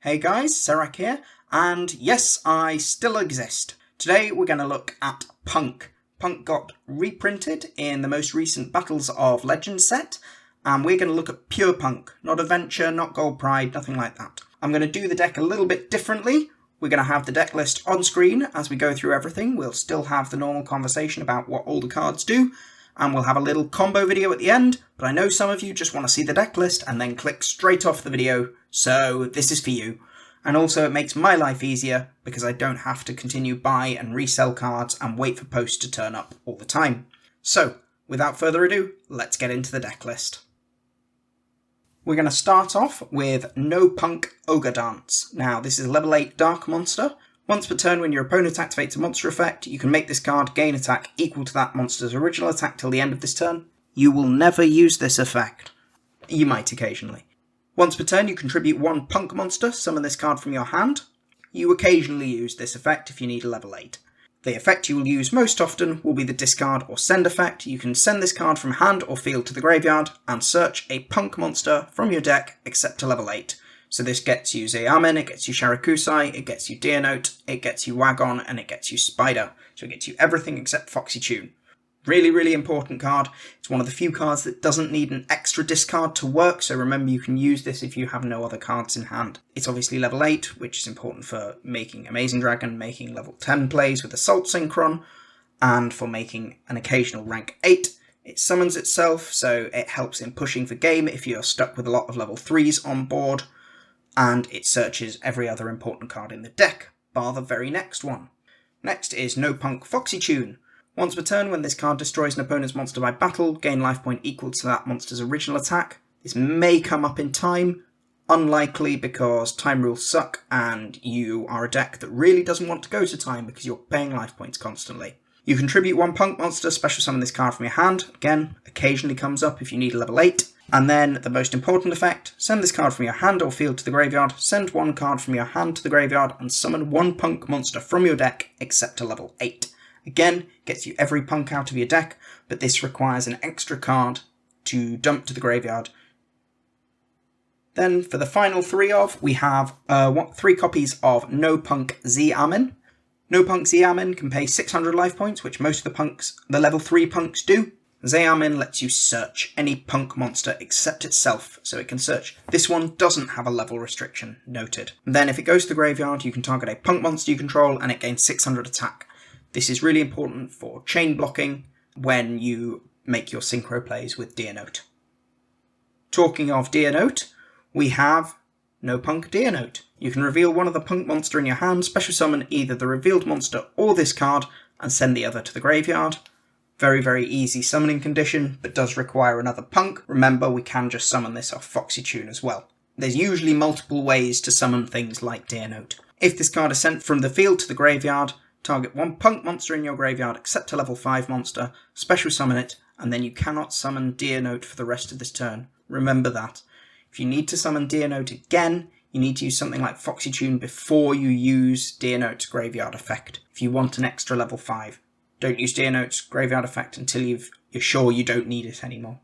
Hey guys, Serac here, and yes, I still exist. Today we're going to look at P.U.N.K. P.U.N.K got reprinted in the most recent Battles of Legends set, and we're going to look at pure P.U.N.K, not Adventure, not Gold Pride, nothing like that. I'm going to do the deck a little bit differently. We're going to have the deck list on screen as we go through everything. We'll still have the normal conversation about what all the cards do, and we'll have a little combo video at the end, but I know some of you just want to see the deck list and then click straight off the video, so this is for you. And also it makes my life easier because I don't have to continue buy and resell cards and wait for posts to turn up all the time. So, without further ado, let's get into the deck list. We're going to start off with No P.U.N.K Ogre Dance. Now, this is a level 8 Dark Monster. Once per turn, when your opponent activates a monster effect, you can make this card gain attack equal to that monster's original attack till the end of this turn. You will never use this effect. You might occasionally. Once per turn, you contribute one P.U.N.K monster, summon this card from your hand. You occasionally use this effect if you need a level 8. The effect you will use most often will be the discard or send effect. You can send this card from hand or field to the graveyard and search a P.U.N.K monster from your deck except to level 8. So this gets you Zeamin, it gets you Sharakusai, it gets you Deernote, it gets you Wagon, and it gets you Spider. So it gets you everything except Foxy Tune. Really, really important card. It's one of the few cards that doesn't need an extra discard to work, so remember you can use this if you have no other cards in hand. It's obviously level 8, which is important for making Amazing Dragon, making level 10 plays with Assault Synchron, and for making an occasional rank 8. It summons itself, so it helps in pushing for game if you're stuck with a lot of level 3s on board. And it searches every other important card in the deck, bar the very next one. Next is No P.U.N.K Foxy Tune. Once per turn, when this card destroys an opponent's monster by battle, gain life point equal to that monster's original attack. This may come up in time, unlikely because time rules suck and you are a deck that really doesn't want to go to time because you're paying life points constantly. You contribute one P.U.N.K monster, special summon this card from your hand. Again, occasionally comes up if you need a level 8. And then the most important effect, send this card from your hand or field to the graveyard, send one card from your hand to the graveyard, and summon one P.U.N.K monster from your deck except to level 8. Again, gets you every P.U.N.K out of your deck, but this requires an extra card to dump to the graveyard. Then for the final we have 3 copies of No P.U.N.K Zeamin. No P.U.N.K Zeamin can pay 600 life points, which most of the level 3 P.U.N.Ks do. Zeamin lets you search any P.U.N.K monster except itself, so it can search. This one doesn't have a level restriction, noted. Then if it goes to the graveyard, you can target a P.U.N.K monster you control and it gains 600 attack. This is really important for chain blocking when you make your synchro plays with Deernote. Talking of Deernote, we have No P.U.N.K Deernote. You can reveal one of the P.U.N.K monster in your hand, special summon either the revealed monster or this card, and send the other to the graveyard. Very, very easy summoning condition, but does require another P.U.N.K. Remember, we can just summon this off Foxy Tune as well. There's usually multiple ways to summon things like Deernote. If this card is sent from the field to the graveyard, target one P.U.N.K monster in your graveyard except a level 5 monster, special summon it, and then you cannot summon Deernote for the rest of this turn. Remember that. If you need to summon Deernote again, you need to use something like Foxy Tune before you use Deernote's graveyard effect, if you want an extra level 5. Don't use Deernote's graveyard effect until you're sure you don't need it anymore.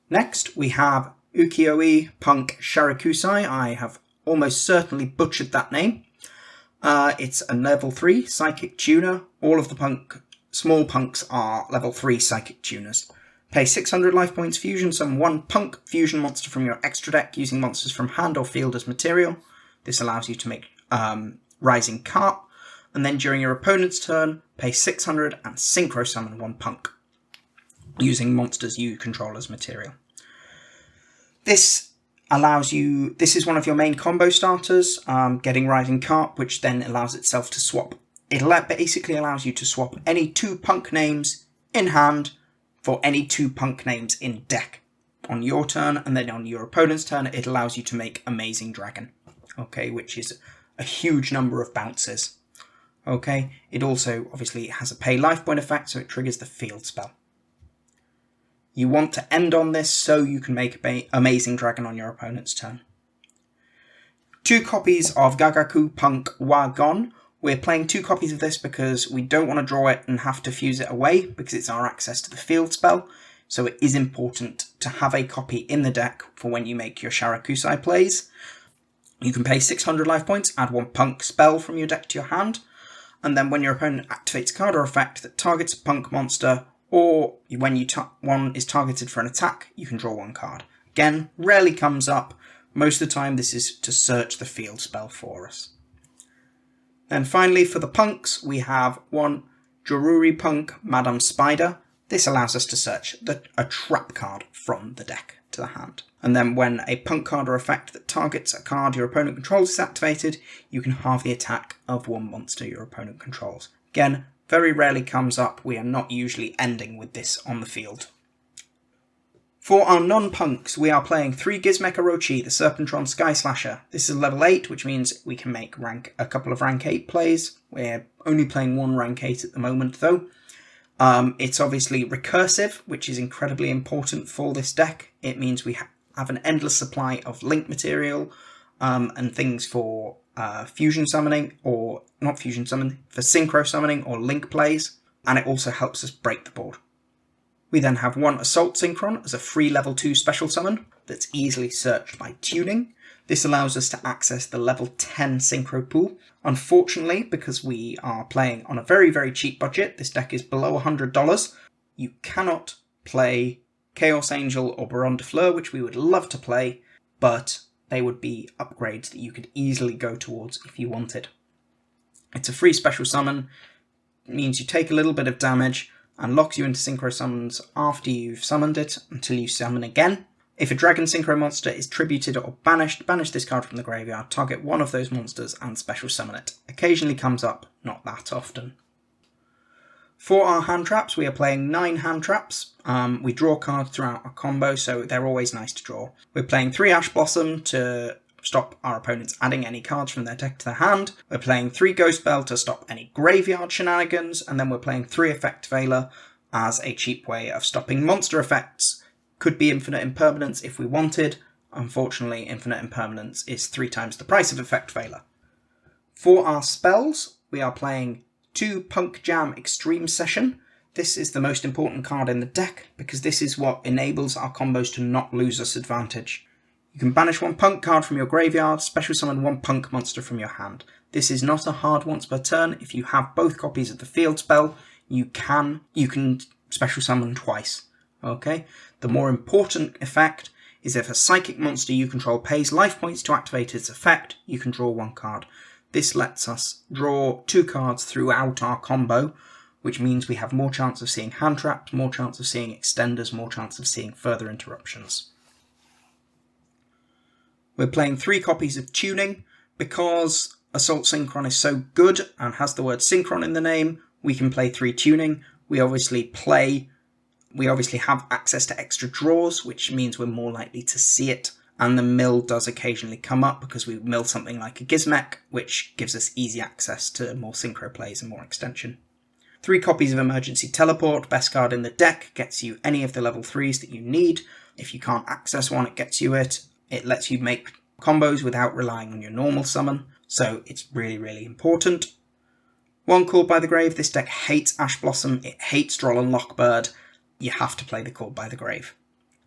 Next, we have yugioh P.U.N.K Sharakusai. I have almost certainly butchered that name. It's a level 3 Psychic Tuner. All of the small P.U.N.Ks are level 3 Psychic Tuners. Pay 600 life points fusion, summon one P.U.N.K fusion monster from your extra deck using monsters from hand or field as material. This allows you to make Rising Carp. And then during your opponent's turn, pay 600 and synchro summon one P.U.N.K using monsters you control as material. This is one of your main combo starters, getting Rising Carp, which then allows itself to swap. It basically allows you to swap any 2 P.U.N.K names in hand for any 2 P.U.N.K names in deck on your turn, and then on your opponent's turn, it allows you to make Amazing Dragon, okay, which is a huge number of bounces. Okay, it also obviously has a pay life point effect, so it triggers the field spell. You want to end on this so you can make Amazing Dragon on your opponent's turn. 2 copies of Gagaku P.U.N.K Wagon. We're playing 2 copies of this because we don't want to draw it and have to fuse it away because it's our access to the field spell. So it is important to have a copy in the deck for when you make your Sharakusai plays. You can pay 600 life points, add 1 punk spell from your deck to your hand, and then when your opponent activates a card or effect that targets a punk monster, or when one is targeted for an attack, you can draw 1 card. Again, rarely comes up. Most of the time this is to search the field spell for us. Then finally for the punks, we have 1 P.U.N.K Madam Spider. This allows us to search a trap card from the deck to the hand. And then when a punk card or effect that targets a card your opponent controls is activated, you can halve the attack of 1 monster your opponent controls. Again, very rarely comes up. We are not usually ending with this on the field. For our non-punks, we are playing 3 Gizmek Orochi, the Serpentron Sky Slasher. This is level 8, which means we can make a couple of rank 8 plays. We're only playing 1 rank 8 at the moment though. It's obviously recursive, which is incredibly important for this deck. It means we have an endless supply of link material and things for fusion summoning, or not fusion summoning, for synchro summoning or link plays, and it also helps us break the board. We then have 1 Assault Synchron as a free level 2 special summon that's easily searched by tuning. This allows us to access the level 10 Synchro pool. Unfortunately, because we are playing on a very, very cheap budget, this deck is below $100, you cannot play Chaos Angel or Baron de Fleur, which we would love to play, but they would be upgrades that you could easily go towards if you wanted. It's a free special summon. It means you take a little bit of damage and locks you into synchro summons after you've summoned it until you summon again. If a dragon synchro monster is tributed or banished, banish this card from the graveyard, target 1 of those monsters and special summon it. Occasionally comes up, not that often. For our hand traps, we are playing 9 hand traps. We draw cards throughout our combo, so they're always nice to draw. We're playing 3 Ash Blossom to stop our opponents adding any cards from their deck to their hand. We're playing 3 Ghost Bell to stop any graveyard shenanigans, and then we're playing 3 Effect Veiler as a cheap way of stopping monster effects. Could be Infinite Impermanence if we wanted. Unfortunately, Infinite Impermanence is 3 times the price of Effect Veiler. For our spells, we are playing 2 Punk Jam Extreme Session. This is the most important card in the deck because this is what enables our combos to not lose us advantage. You can banish 1 punk card from your graveyard, special summon 1 punk monster from your hand. This is not a hard once per turn. If you have both copies of the field spell, you can special summon twice. Okay? The more important effect is if a psychic monster you control pays life points to activate its effect, you can draw 1 card. This lets us draw 2 cards throughout our combo, which means we have more chance of seeing hand traps, more chance of seeing extenders, more chance of seeing further interruptions. We're playing 3 copies of Tuning. Because Assault Synchron is so good and has the word Synchron in the name, we can play 3 Tuning. We obviously have access to extra draws, which means we're more likely to see it, and the mill does occasionally come up because we mill something like a Gizmek, which gives us easy access to more synchro plays and more extension. 3 copies of Emergency Teleport, best card in the deck, gets you any of the level 3s that you need. If you can't access one, it gets you it. It lets you make combos without relying on your normal summon, so it's really, really important. 1 Called by the Grave. This deck hates Ash Blossom, it hates Droll and Lockbird. You have to play the Called by the Grave.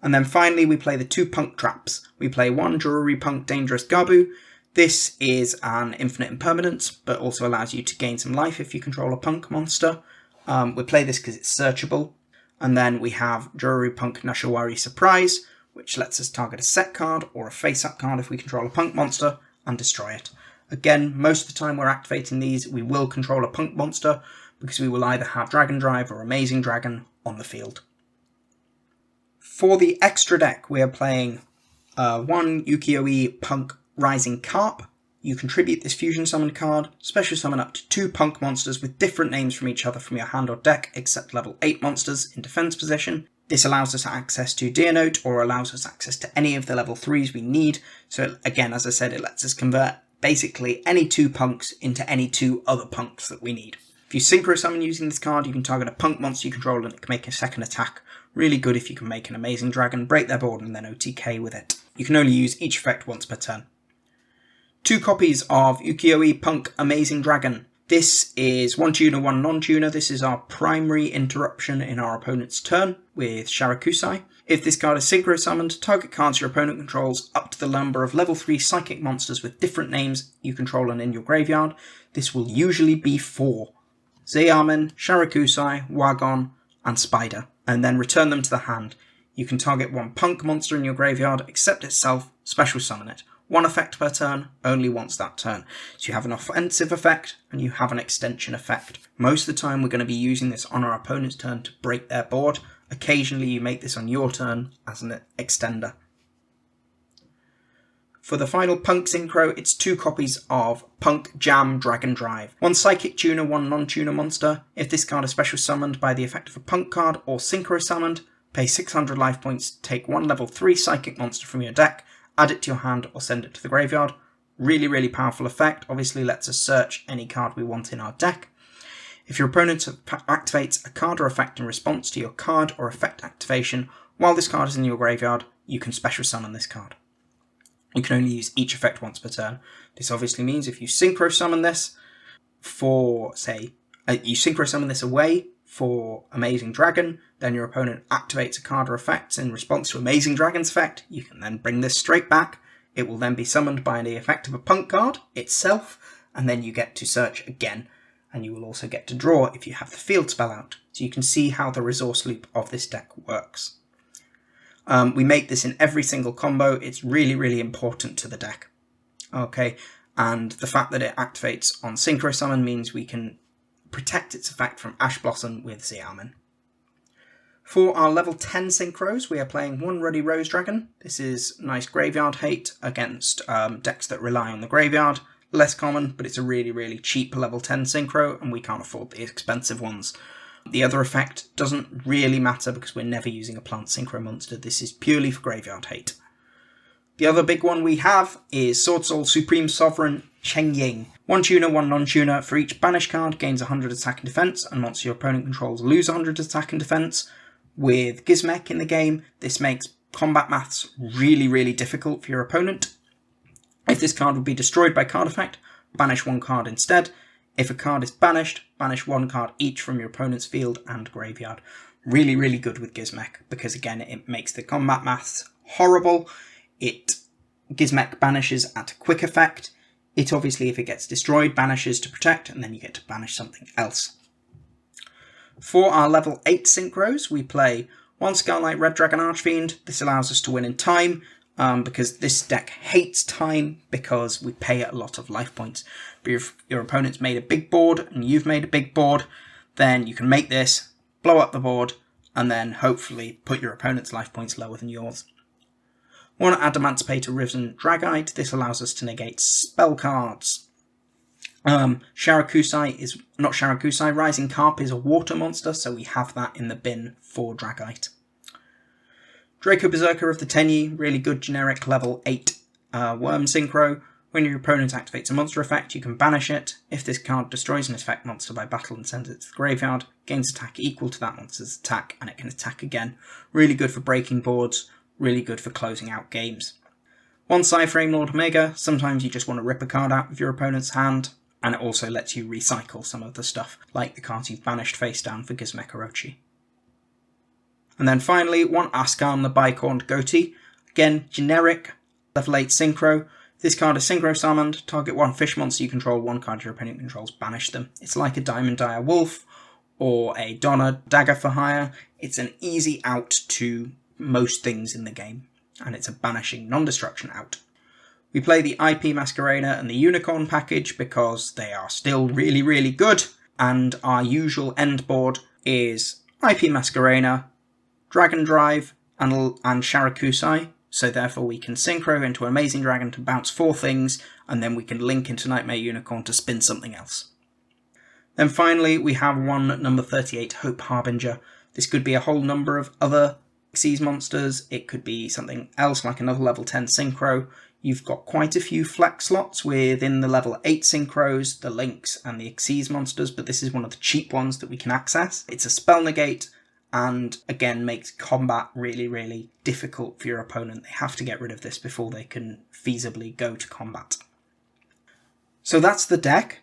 And then finally we play the 2 Punk Traps. We play 1 P.U.N.K Dangerous Gabu. This is an Infinite Impermanence, but also allows you to gain some life if you control a punk monster. We play this because it's searchable. And then we have P.U.N.K Nashawari Surprise, which lets us target a set card or a face-up card if we control a punk monster and destroy it. Again, most of the time we're activating these, we will control a punk monster because we will either have Dragon Drive or Amazing Dragon on the field. For the extra deck, we are playing 1 yugioh Punk Rising Carp. You contribute this fusion summon card, special summon up to 2 punk monsters with different names from each other from your hand or deck, except level 8 monsters in defense position. This allows us access to Deer Note, or allows us access to any of the level 3s we need. So again, as I said, it lets us convert basically any 2 punks into any 2 other punks that we need. If you synchro summon using this card, you can target a punk monster you control and it can make a second attack. Really good if you can make an Amazing Dragon, break their board, and then OTK with it. You can only use each effect once per turn. 2 copies of Yugioh Punk Amazing Dragon. This is one tuner, one non-tuner. This is our primary interruption in our opponent's turn with Sharakusai. If this card is Synchro summoned, target cards your opponent controls up to the number of level 3 psychic monsters with different names you control and in your graveyard. This will usually be 4. Zeamin, Sharakusai, Wagon, and Spider, and then return them to the hand. You can target one punk monster in your graveyard, accept itself, special summon it. One effect per turn, only once that turn. So you have an offensive effect, and you have an extension effect. Most of the time we're going to be using this on our opponent's turn to break their board. Occasionally you make this on your turn as an extender. For the final Punk Synchro, it's 2 copies of Punk Jam Dragon Drive. One Psychic Tuner, one non-tuner monster. If this card is special summoned by the effect of a Punk card or Synchro summoned, pay 600 life points, take one level 3 Psychic monster from your deck, add it to your hand or send it to the graveyard. Really, really powerful effect. Obviously lets us search any card we want in our deck. If your opponent activates a card or effect in response to your card or effect activation, while this card is in your graveyard, you can special summon this card. You can only use each effect once per turn. This obviously means if you Synchro summon this for, say, you Synchro summon this away for Amazing Dragon, then your opponent activates a card or effect in response to Amazing Dragon's effect, you can then bring this straight back. It will then be summoned by the effect of a Punk card itself, and then you get to search again. And you will also get to draw if you have the field spell out. So you can see how the resource loop of this deck works. We make this in every single combo. It's really, really important to the deck. Okay, and the fact that it activates on Synchro Summon means we can protect its effect from Ash Blossom with Zeamin. For our level 10 Synchros, we are playing one Ruddy Rose Dragon. This is nice graveyard hate against decks that rely on the graveyard. Less common, but it's a really, really cheap level 10 Synchro, and we can't afford the expensive ones. The other effect doesn't really matter because we're never using a plant Synchro monster. This is purely for graveyard hate. The other big one we have is Sword Soul Supreme Sovereign Cheng Ying. One tuner, one non-tuner. For each banish card gains 100 attack and defense, and once your opponent controls lose 100 attack and defense. With Gizmek in the game, this makes combat maths really, really difficult for your opponent. If this card would be destroyed by card effect, banish one card instead. If a card is banished, banish one card each from your opponent's field and graveyard. Really, really good with Gizmek, because again, it makes the combat maths horrible. Gizmek banishes at a quick effect. It obviously, if it gets destroyed, banishes to protect, and then you get to banish something else. For our level 8 Synchros, we play one Scarlet Red Dragon Archfiend. This allows us to win in time, because this deck hates time because we pay a lot of life points. But if your opponent's made a big board and you've made a big board, then you can make this, blow up the board, and then hopefully put your opponent's life points lower than yours. One Adamantipator Risen Dragite. This allows us to negate spell cards. Sharakusai is not Sharakusai. Rising Carp is a water monster, so we have that in the bin for Dragite. Draco Berserker of the Tenyi, really good generic level 8 Worm Synchro. When your opponent activates a monster effect, you can banish it. If this card destroys an effect monster by battle and sends it to the graveyard, gains attack equal to that monster's attack, and it can attack again. Really good for breaking boards, really good for closing out games. One Cyframe Lord Omega, sometimes you just want to rip a card out of your opponent's hand, and it also lets you recycle some of the stuff, like the cards you've banished face down for Gizmek Orochi. And then finally, one Askarn the Bicorned Goatee. Again, generic, level 8 Synchro. This card is Synchro summoned. Target one fish monster you control, one card your opponent controls, banish them. It's like a Diamond Dire Wolf or a Donna Dagger for Hire. It's an easy out to most things in the game, and it's a banishing non-destruction out. We play the IP Masquerena and the Unicorn package because they are still really, really good, and our usual end board is IP Masquerena, Dragon Drive, and Sharakusai, so therefore we can Synchro into Amazing Dragon to bounce 4 things, and then we can link into Nightmare Unicorn to spin something else. Then finally we have one number 38 Hope Harbinger. This could be a whole number of other Xyz monsters, it could be something else like another level 10 Synchro. You've got quite a few flex slots within the level 8 Synchros, the Lynx and the Xyz monsters, but this is one of the cheap ones that we can access. It's a spell negate, and again makes combat really, really difficult for your opponent. They have to get rid of this before they can feasibly go to combat. So that's the deck.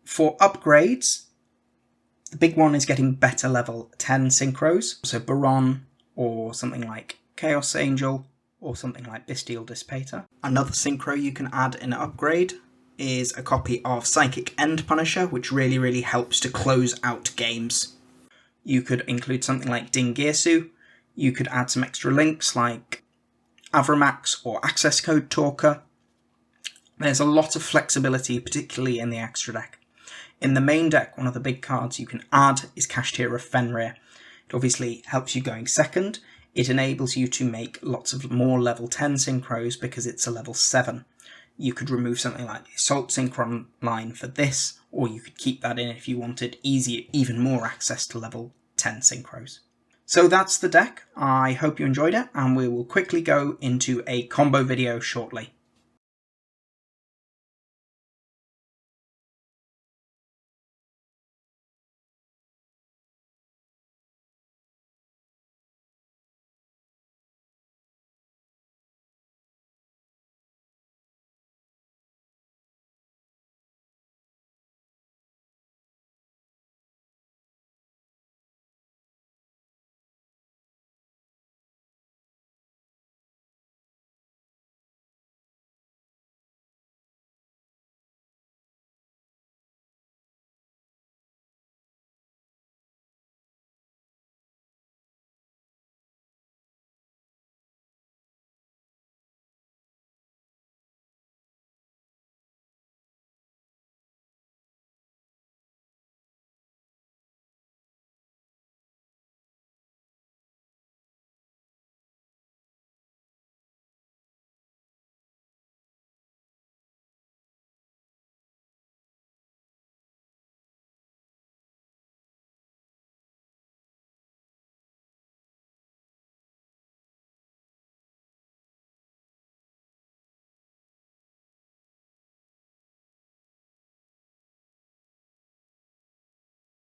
For upgrades, the big one is getting better level 10 synchros, so Baron or something like Chaos Angel or something like Bestial Dissipator. Another synchro you can add in an upgrade is a copy of Psychic End Punisher, which really helps to close out games. You could include something like Dingirsu. You could add some extra links like Avramax or Access Code Talker. There's a lot of flexibility, particularly in the extra deck. In the main deck, one of the big cards you can add is Kashtira of Fenrir. It obviously helps you going second. It enables you to make lots of more level 10 synchros because it's a level 7. You could remove something like the Assault Synchron line for this, or you could keep that in if you wanted even more access to level 10 synchros. So that's the deck. I hope you enjoyed it, and we will quickly go into a combo video shortly.